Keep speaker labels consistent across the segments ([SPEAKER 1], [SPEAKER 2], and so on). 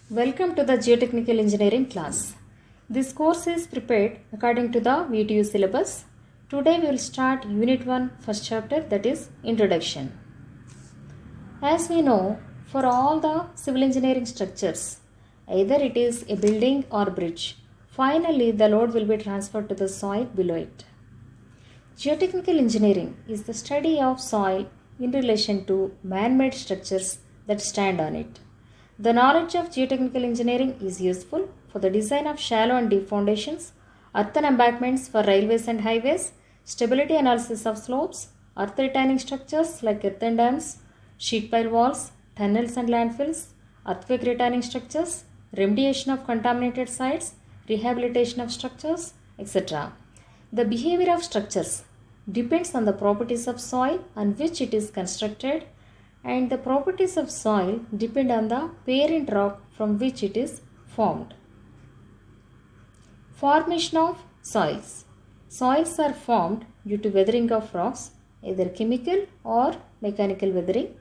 [SPEAKER 1] Welcome to the Geotechnical Engineering class. This course is prepared according to the VTU syllabus. Today we will start Unit 1 first chapter, that is Introduction. As we know, for all the civil engineering structures, either it is a building or bridge, finally the load will be transferred to the soil below it. Geotechnical engineering is the study of soil in relation to man-made structures that stand on it. The knowledge of geotechnical engineering is useful for the design of shallow and deep foundations, earthen embankments for railways and highways, stability analysis of slopes, earth retaining structures like earthen dams, sheet pile walls, tunnels and landfills, earthquake retaining structures, remediation of contaminated sites, rehabilitation of structures, etc. The behavior of structures depends on the properties of soil on which it is constructed, and the properties of soil depend on the parent rock from which it is formed. Formation of soils. Soils are formed due to weathering of rocks, either chemical or mechanical weathering.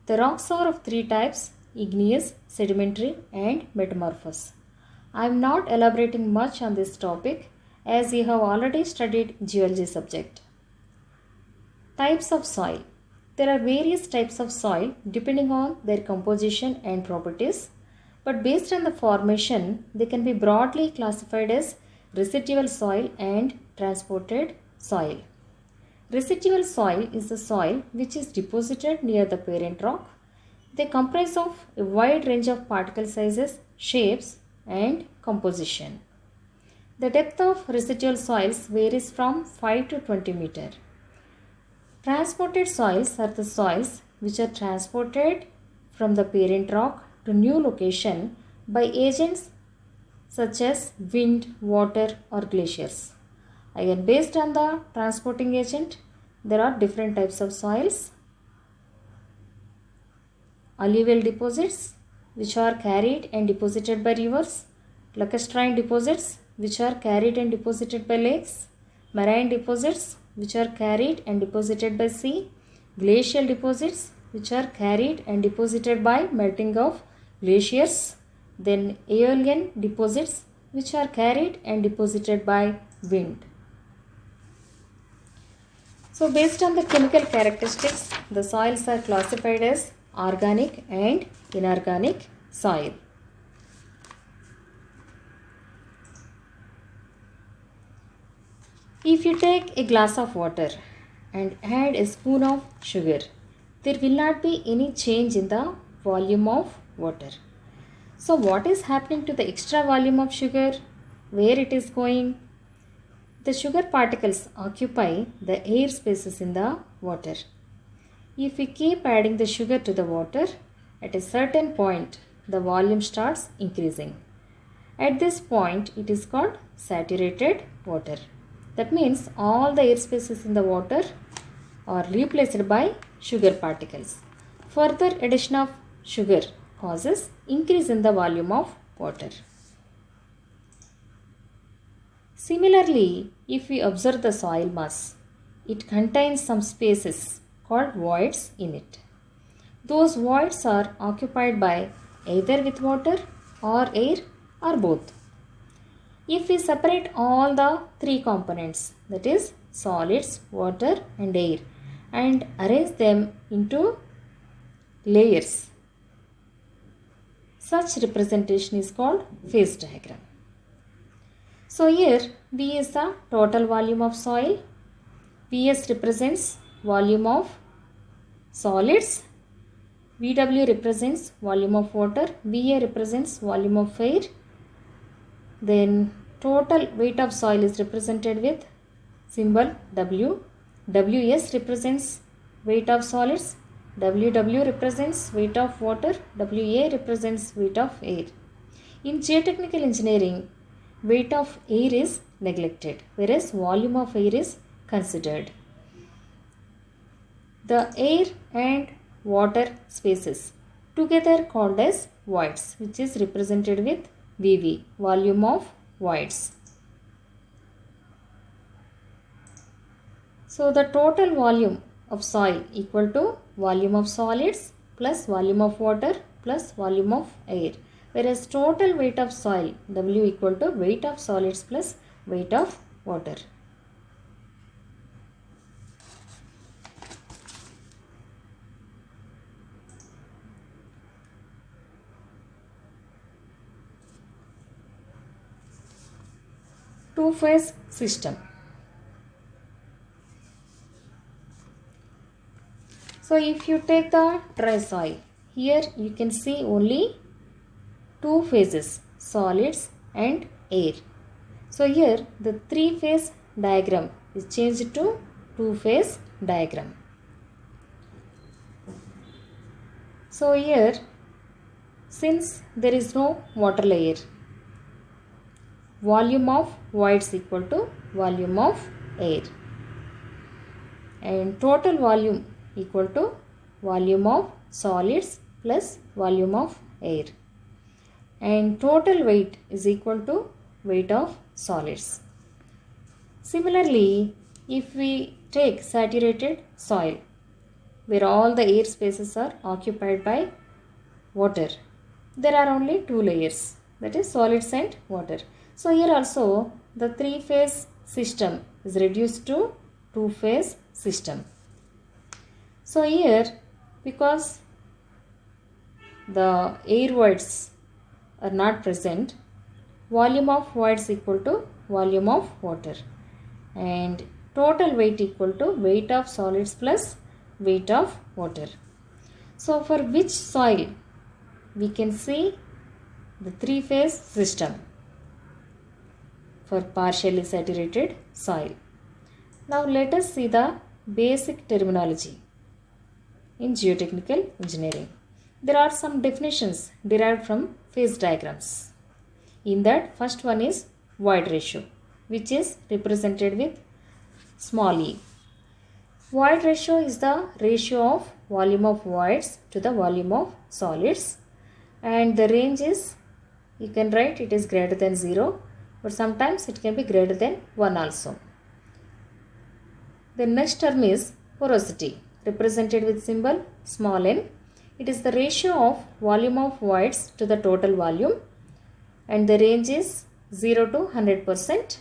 [SPEAKER 1] The rocks are of three types: igneous, sedimentary and metamorphous. I am not elaborating much on this topic as you have already studied geology subject. Types of soil. There are various types of soil depending on their composition and properties, but based on the formation, they can be broadly classified as residual soil and transported soil. Residual soil is the soil which is deposited near the parent rock. They comprise of a wide range of particle sizes, shapes and composition. The depth of residual soils varies from 5 to 20 meter. Transported soils are the soils which are transported from the parent rock to new location by agents such as wind, water or glaciers. Again, based on the transporting agent, there are different types of soils. Alluvial deposits which are carried and deposited by rivers, lacustrine deposits which are carried and deposited by lakes, marine deposits which are carried and deposited by sea, glacial deposits which are carried and deposited by melting of glaciers, then aeolian deposits which are carried and deposited by wind. So based on the chemical characteristics, the soils are classified as organic and inorganic soil. If you take a glass of water and add a spoon of sugar, there will not be any change in the volume of water. So what is happening to the extra volume of sugar? Where it is going? The sugar particles occupy the air spaces in the water. If we keep adding the sugar to the water, at a certain point the volume starts increasing. At this point it is called saturated water. That means all the air spaces in the water are replaced by sugar particles. Further addition of sugar causes increase in the volume of water. Similarly, if we observe the soil mass, it contains some spaces called voids in it. Those voids are occupied by either with water or air or both. If we separate all the three components, that is solids, water and air, and arrange them into layers, such representation is called phase diagram. So here V is the total volume of soil, Vs represents volume of solids, Vw represents volume of water, Va represents volume of air. Then total weight of soil is represented with symbol W. Ws represents weight of solids, Ww represents weight of water, Wa represents weight of air. In geotechnical engineering, weight of air is neglected, whereas volume of air is considered. The air and water spaces together called as voids, which is represented with Vv, volume of voids. So the total volume of soil equal to volume of solids plus volume of water plus volume of air. whereas total weight of soil W equal to weight of solids plus weight of water. Two-phase system. So if you take the dry soil, here you can see only two phases, solids and air. So here the three-phase diagram is changed to two-phase diagram. So here, since there is no water layer, volume of voids equal to volume of air, and total volume equal to volume of solids plus volume of air, and total weight is equal to weight of solids. Similarly, if we take saturated soil where all the air spaces are occupied by water, there are only two layers, that is solids and water. So here also the three-phase system is reduced to two-phase system. So here, because the air voids are not present, volume of voids equal to volume of water, and total weight equal to weight of solids plus weight of water. So for which soil we can see the three-phase system? For partially saturated soil. Now let us see the basic terminology in geotechnical engineering. There are some definitions derived from phase diagrams. In that, first one is void ratio, which is represented with small e. Void ratio is the ratio of volume of voids to the volume of solids, and the range is, you can write it is greater than 0, but sometimes it can be greater than 1 also. The next term is porosity, represented with symbol small n. It is the ratio of volume of voids to the total volume, and the range is 0 to 100%.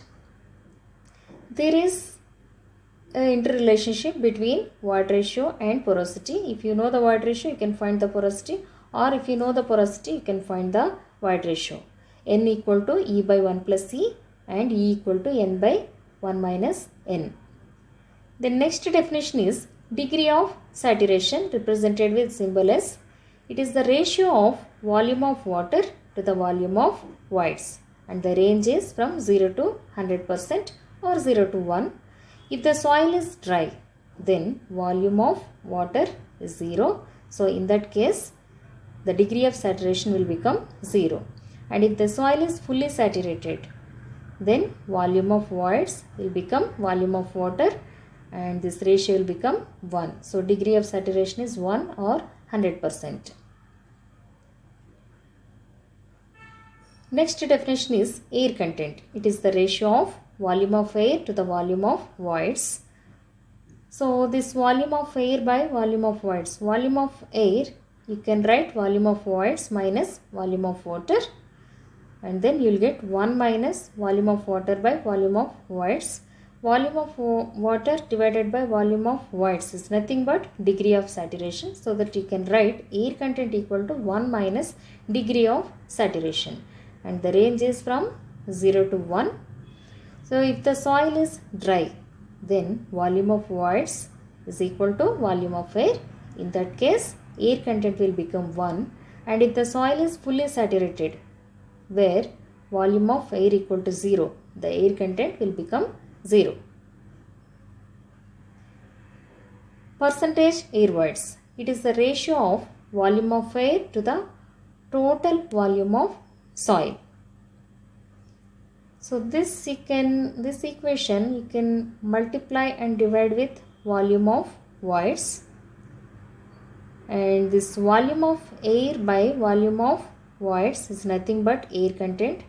[SPEAKER 1] There is an interrelationship between void ratio and porosity. If you know the void ratio, you can find the porosity, or if you know the porosity, you can find the void ratio. N equal to E by 1 plus E and E equal to N by 1 minus N. The next definition is degree of saturation, represented with symbol S. It is the ratio of volume of water to the volume of voids, and the range is from 0 to 100% or 0 to 1. If the soil is dry, then volume of water is 0. So in that case, the degree of saturation will become 0. And if the soil is fully saturated, then volume of voids will become volume of water, and this ratio will become 1. So degree of saturation is 1 or 100%. Next definition is air content. It is the ratio of volume of air to the volume of voids. So this volume of air by volume of voids. Volume of air, you can write volume of voids minus volume of water, and then you will get 1 minus volume of water by volume of voids. Volume of water divided by volume of voids is nothing but degree of saturation, so that you can write air content equal to 1 minus degree of saturation, and the range is from 0 to 1. So if the soil is dry, then volume of voids is equal to volume of air. In that case, air content will become 1. And if the soil is fully saturated, where volume of air equal to 0, the air content will become 0. Percentage air voids. It is the ratio of volume of air to the total volume of soil. So this equation you can multiply and divide with volume of voids, and this volume of air by volume of voids is nothing but air content,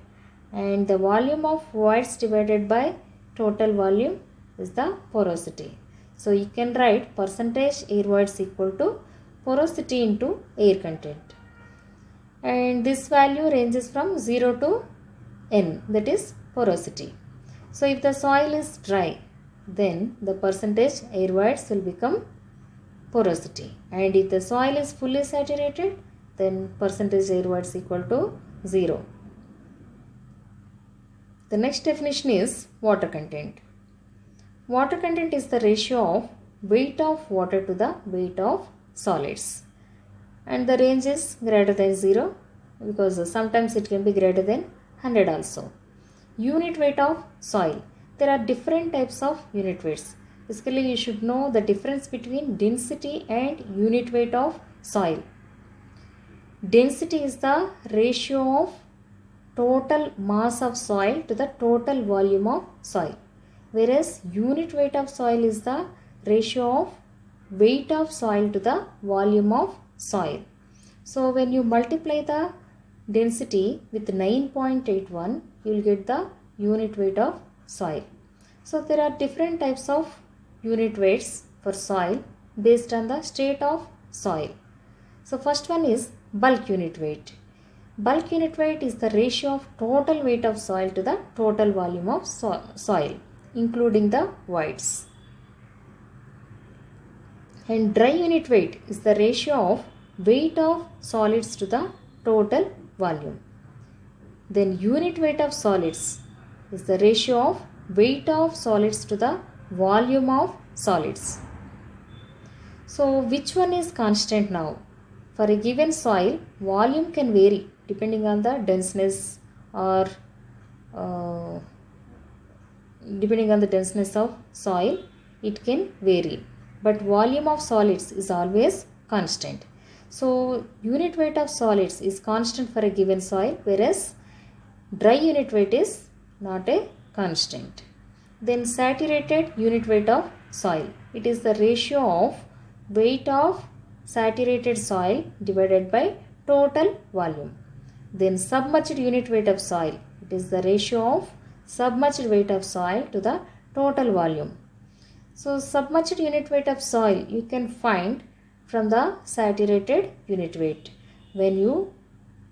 [SPEAKER 1] and the volume of voids divided by total volume is the porosity. So you can write percentage air voids equal to porosity into air content. and this value ranges from 0 to n, that is porosity. So if the soil is dry, then the percentage air voids will become porosity, and if the soil is fully saturated, then percentage air voids equal to 0. The next definition is water content. Water content is the ratio of weight of water to the weight of solids, and the range is greater than 0 because sometimes it can be greater than 100 also. Unit weight of soil. There are different types of unit weights. Basically, you should know the difference between density and unit weight of soil. Density is the ratio of total mass of soil to the total volume of soil, whereas unit weight of soil is the ratio of weight of soil to the volume of soil. So when you multiply the density with 9.81, you will get the unit weight of soil. So there are different types of unit weights for soil based on the state of soil. So first one is bulk unit weight. Bulk unit weight is the ratio of total weight of soil to the total volume of soil, including the voids. And dry unit weight is the ratio of weight of solids to the total volume. Then unit weight of solids is the ratio of weight of solids to the volume of solids. So which one is constant now? For a given soil, volume can vary depending on the denseness or depending on the denseness of soil, it can vary, but volume of solids is always constant. So unit weight of solids is constant for a given soil, whereas dry unit weight is not a constant. Then saturated unit weight of soil. It is the ratio of weight of saturated soil divided by total volume. Then submerged unit weight of soil. It is the ratio of submerged weight of soil to the total volume. So submerged unit weight of soil you can find from the saturated unit weight. When you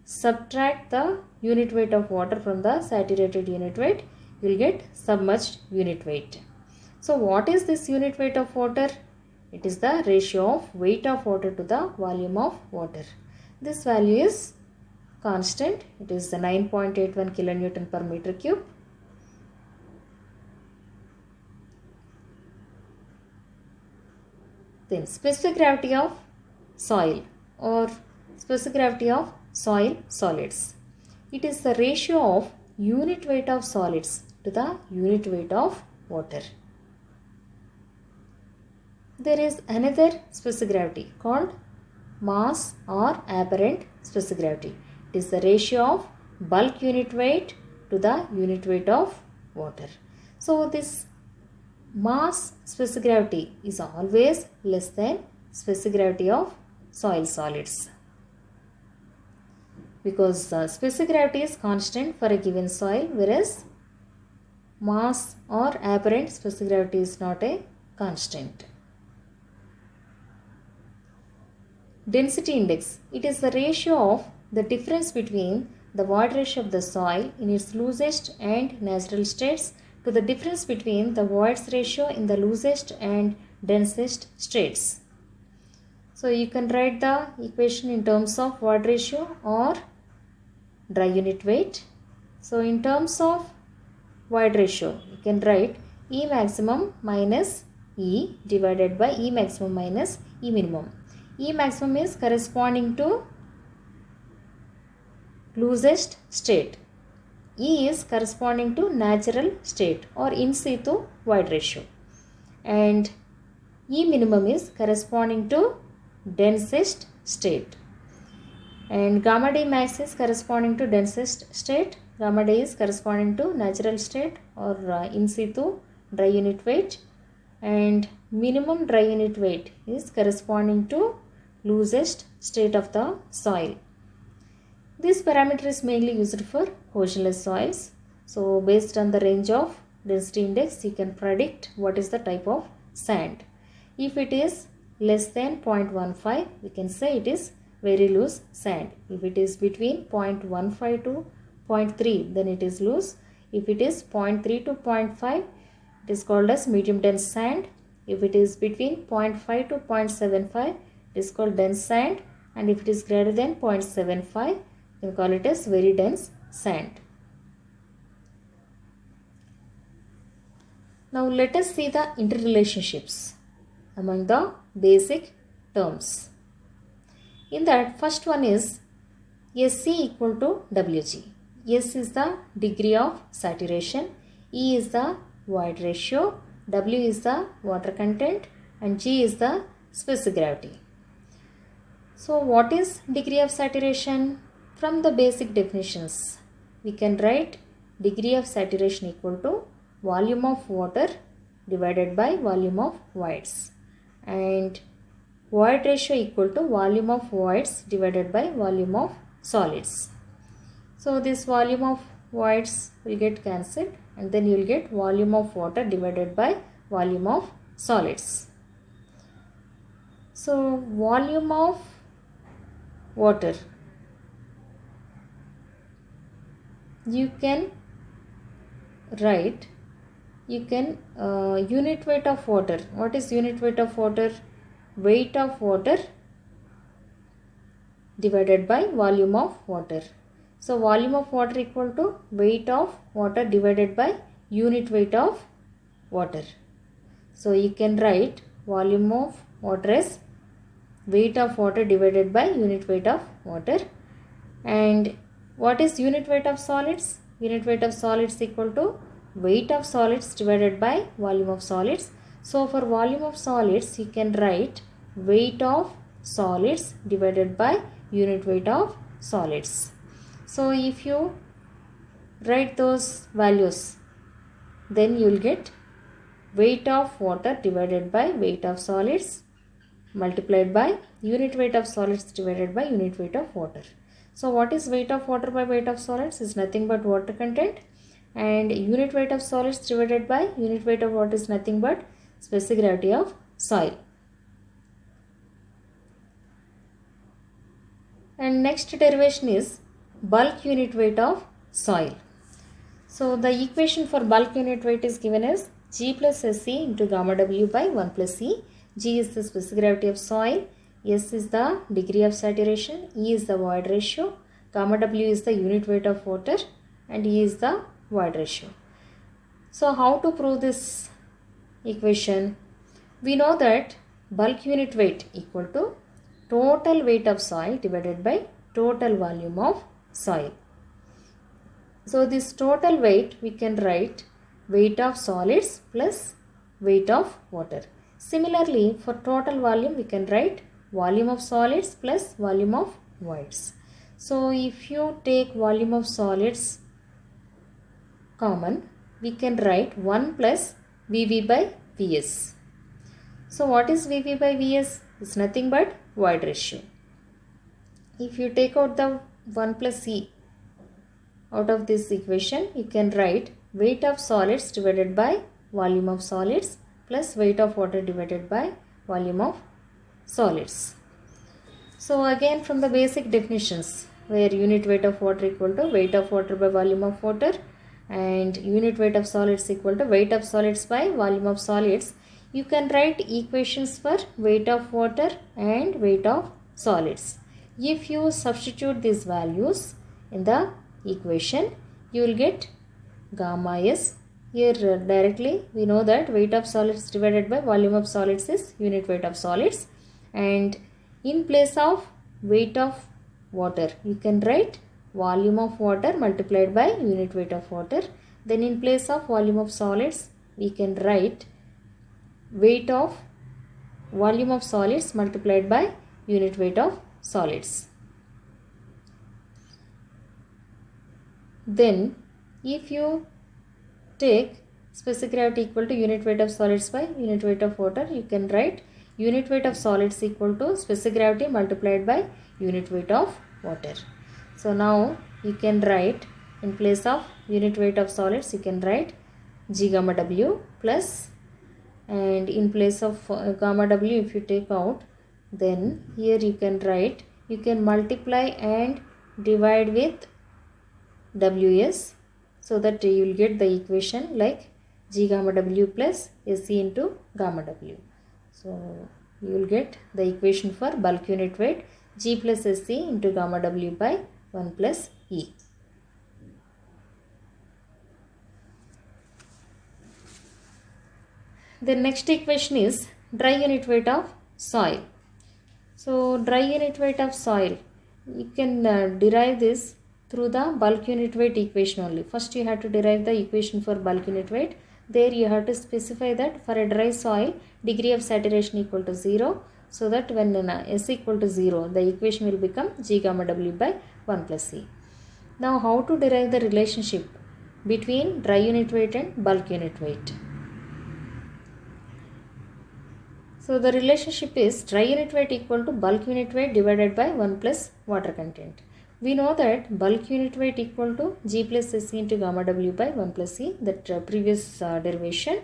[SPEAKER 1] subtract the unit weight of water from the saturated unit weight, you will get submerged unit weight. So what is this unit weight of water? It is the ratio of weight of water to the volume of water. This value is constant. It is the 9.81 kilonewton per meter cube. Then specific gravity of soil or specific gravity of soil solids. It is the ratio of unit weight of solids to the unit weight of water. There is another specific gravity called mass or apparent specific gravity. It is the ratio of bulk unit weight to the unit weight of water. So this mass specific gravity is always less than specific gravity of soil solids, because specific gravity is constant for a given soil, whereas mass or apparent specific gravity is not a constant. Density index. It is the ratio of the difference between the void ratio of the soil in its loosest and natural states to the difference between the voids ratio in the loosest and densest states. So you can write the equation in terms of void ratio or dry unit weight. So in terms of void ratio, you can write E maximum minus E divided by E maximum minus E minimum. E maximum is corresponding to loosest state. E is corresponding to natural state or in situ void ratio, and E minimum is corresponding to densest state, and gamma D max is corresponding to densest state, gamma D is corresponding to natural state or in situ dry unit weight, and minimum dry unit weight is corresponding to loosest state of the soil. This parameter is mainly used for erosionless soils. So based on the range of density index, you can predict what is the type of sand. If it is less than 0.15, we can say it is very loose sand. If it is between 0.15 to 0.3, then it is loose. If it is 0.3 to 0.5, it is called as medium dense sand. If it is between 0.5 to 0.75, it is called dense sand. And if it is greater than 0.75, you can call it as very dense sand. Now let us see the interrelationships among the basic terms. In that, first one is Sc equal to Wg. S is the degree of saturation, E is the void ratio, W is the water content, and G is the specific gravity. So what is degree of saturation? From the basic definitions, we can write degree of saturation equal to volume of water divided by volume of voids, and void ratio equal to volume of voids divided by volume of solids. So this volume of voids will get cancelled, and then you will get volume of water divided by volume of solids. So volume of water, you can write, unit weight of water. What is unit weight of water? Weight of water divided by volume of water. So volume of water equal to weight of water divided by unit weight of water. So you can write volume of water as weight of water divided by unit weight of water. And what is unit weight of solids? Unit weight of solids equal to weight of solids divided by volume of solids. So for volume of solids, you can write weight of solids divided by unit weight of solids. So if you write those values, then you will get weight of water divided by weight of solids multiplied by unit weight of solids divided by unit weight of water. So what is weight of water by weight of solids? Is nothing but water content, and unit weight of solids divided by unit weight of water is nothing but specific gravity of soil. And next derivation is bulk unit weight of soil. So the equation for bulk unit weight is given as G plus Sc into gamma W by 1 plus E. G is the specific gravity of soil, S is the degree of saturation, E is the void ratio, gamma W is the unit weight of water, and E is the void ratio. So how to prove this equation? We know that bulk unit weight equal to total weight of soil divided by total volume of soil. So this total weight, we can write weight of solids plus weight of water. Similarly, for total volume, we can write volume of solids plus volume of voids. So if you take volume of solids common, we can write 1 plus Vv by Vs. So what is Vv by Vs? It's nothing but void ratio. If you take out the 1 plus E out of this equation, you can write weight of solids divided by volume of solids plus weight of water divided by volume of solids. So again, from the basic definitions, where unit weight of water equal to weight of water by volume of water, and unit weight of solids equal to weight of solids by volume of solids, you can write equations for weight of water and weight of solids. If you substitute these values in the equation, you will get gamma S. Here directly we know that weight of solids divided by volume of solids is unit weight of solids, and in place of weight of water, you can write volume of water multiplied by unit weight of water. Then in place of volume of solids, we can write weight of volume of solids multiplied by unit weight of solids. Then if you take specific gravity equal to unit weight of solids by unit weight of water, you can write unit weight of solids equal to specific gravity multiplied by unit weight of water. So now you can write, in place of unit weight of solids, you can write G gamma W plus, and in place of gamma W, if you take out, then here you can write you can multiply and divide with Ws, so that you will get the equation like G gamma W plus SE into gamma W. So you will get the equation for bulk unit weight G plus SE into gamma W by 1 plus E. The next equation is dry unit weight of soil. So dry unit weight of soil, you can derive this through the bulk unit weight equation only. First you have to derive the equation for bulk unit weight. There you have to specify that for a dry soil, degree of saturation equal to 0. So that when S equal to 0, the equation will become G gamma W by 1 plus C. Now how to derive the relationship between dry unit weight and bulk unit weight? So the relationship is dry unit weight equal to bulk unit weight divided by 1 plus water content. We know that bulk unit weight equal to G plus SE into gamma W by 1 plus C, that previous derivation.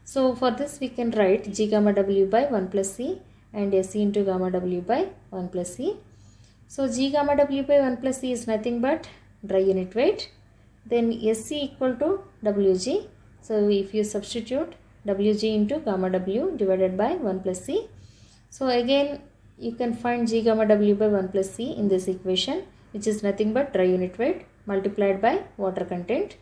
[SPEAKER 1] So for this we can write G gamma W by 1 plus C and SE into gamma W by 1 plus C. So G gamma W by 1 plus C is nothing but dry unit weight. Then SE equal to Wg. So if you substitute Wg into gamma W divided by 1 plus C. So again you can find G gamma W by 1 plus C in this equation, which is nothing but dry unit weight multiplied by water content.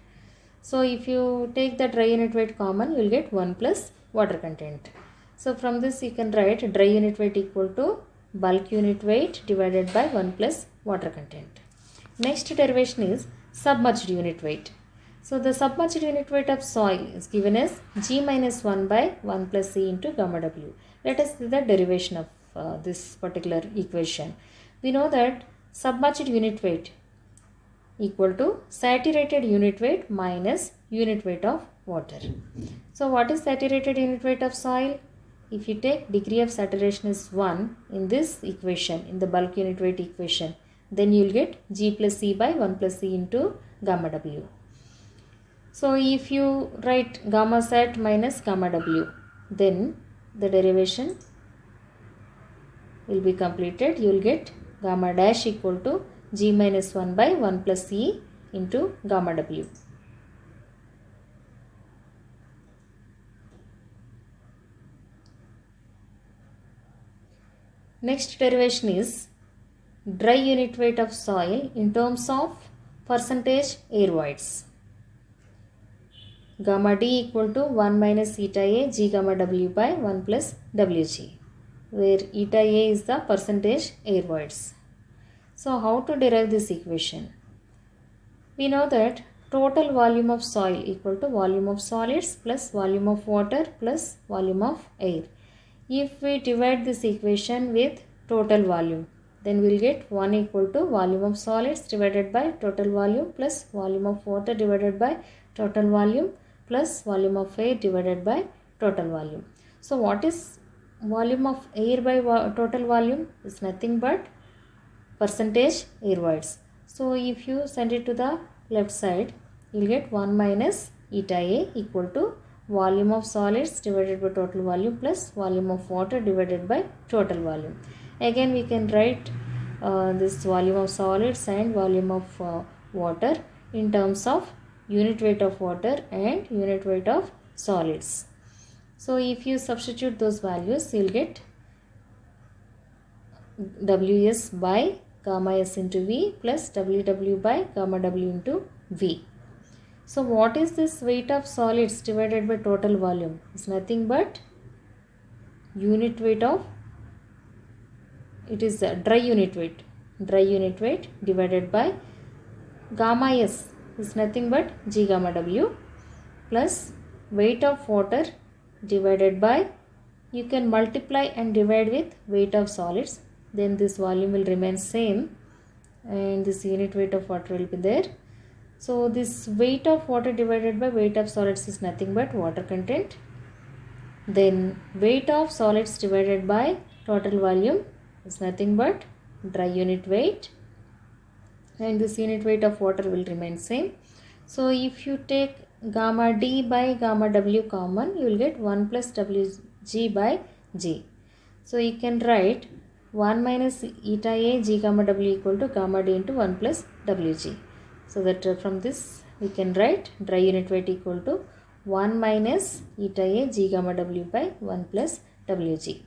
[SPEAKER 1] So if you take the dry unit weight common, you will get 1 plus water content. So from this you can write dry unit weight equal to bulk unit weight divided by 1 plus water content. Next derivation is submerged unit weight. So the submerged unit weight of soil is given as G minus 1 by 1 plus C into gamma W. Let us see the derivation of this particular equation. We know that submerged unit weight equal to saturated unit weight minus unit weight of water. So what is saturated unit weight of soil? If you take degree of saturation is 1 in this equation, in the bulk unit weight equation, then you will get G plus C by 1 plus C into gamma W. So if you write gamma sat minus gamma W, then the derivation will be completed. You will get gamma dash equal to G minus 1 by 1 plus C into gamma W. Next derivation is dry unit weight of soil in terms of percentage air voids. Gamma D equal to 1 minus eta A G gamma W by 1 plus Wg, where eta A is the percentage air voids. So how to derive this equation? We know that total volume of soil equal to volume of solids plus volume of water plus volume of air. If we divide this equation with total volume, then we will get 1 equal to volume of solids divided by total volume plus volume of water divided by total volume plus volume of air divided by total volume. So what is volume of air by total volume? Is nothing but percentage air voids. So if you send it to the left side, you will get 1 minus eta A equal to volume of solids divided by total volume plus volume of water divided by total volume. Again we can write this volume of solids and volume of water in terms of unit weight of water and unit weight of solids. So if you substitute those values, you will get Ws by gamma S into V plus Ww by gamma W into V. So what is this weight of solids divided by total volume? It's nothing but unit weight of, it is a dry unit weight divided by gamma S is nothing but G gamma W plus weight of water divided by, you can multiply and divide with weight of solids, then this volume will remain same and this unit weight of water will be there. So this weight of water divided by weight of solids is nothing but water content. Then weight of solids divided by total volume is nothing but dry unit weight, and this unit weight of water will remain same. So if you take gamma D by gamma W common, you will get 1 plus Wg by G. So you can write 1 minus eta A G gamma W equal to gamma D into 1 plus Wg. So that from this we can write dry unit weight equal to 1 minus eta A G gamma W by 1 plus Wg.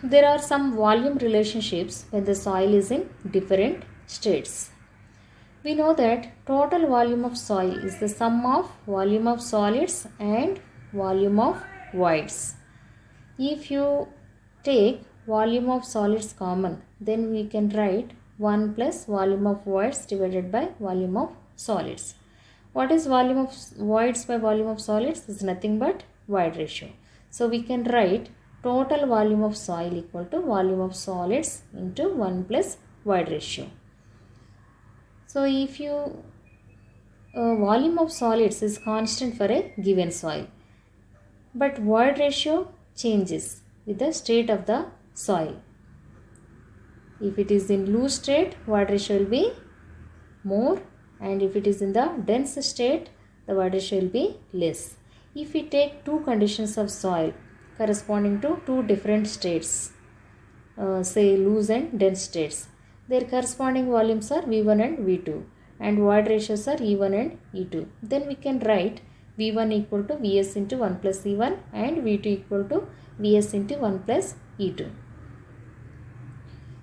[SPEAKER 1] There are some volume relationships when the soil is in different states. We know that total volume of soil is the sum of volume of solids and volume of voids. If you take volume of solids common, then we can write 1 plus volume of voids divided by volume of solids. What is volume of voids by volume of solids? This is nothing but void ratio. So we can write total volume of soil equal to volume of solids into 1 plus void ratio. So if you volume of solids is constant for a given soil, but void ratio changes with the state of the soil. If it is in loose state, void ratio will be more, and if it is in the dense state, the void ratio will be less. If we take two conditions of soil corresponding to two different states, say loose and dense states, their corresponding volumes are V1 and V2 and void ratios are E1 and E2. Then we can write V1 equal to Vs into 1 plus E1 and V2 equal to Vs into 1 plus E2.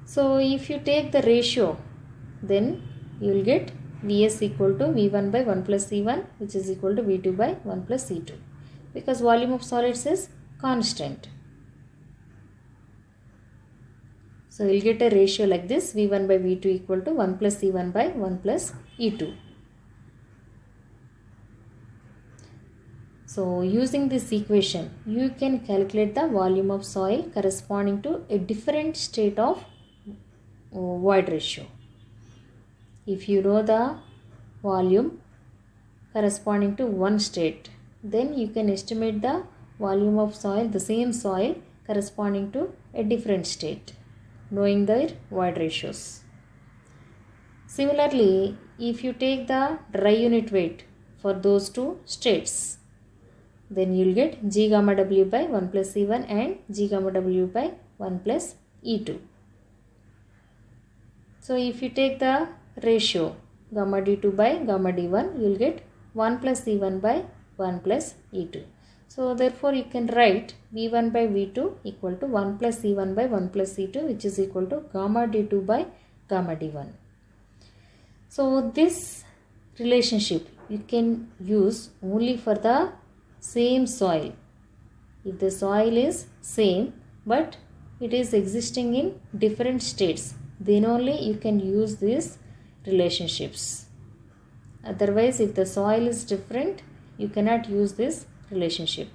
[SPEAKER 1] So if you take the ratio, then you will get Vs equal to V1 by 1 plus E1, which is equal to V2 by 1 plus E2, because volume of solids is constant. So you will get a ratio like this, V1 by V2 equal to 1 plus E1 by 1 plus E2. So using this equation, you can calculate the volume of soil corresponding to a different state of void ratio. If you know the volume corresponding to one state, then you can estimate the volume of soil, the same soil corresponding to a different state, knowing their void ratios. Similarly, if you take the dry unit weight for those two states, then you will get G gamma W by 1 plus E1 and G gamma W by 1 plus E2. So if you take the ratio gamma D2 by gamma D1, you will get 1 plus E1 by 1 plus E2. So therefore you can write V1 by V2 equal to 1 plus E1 by 1 plus E2, which is equal to gamma D2 by gamma D1. So this relationship you can use only for the same soil. If the soil is same but it is existing in different states, then only you can use these relationships. Otherwise, if the soil is different, you cannot use this relationship.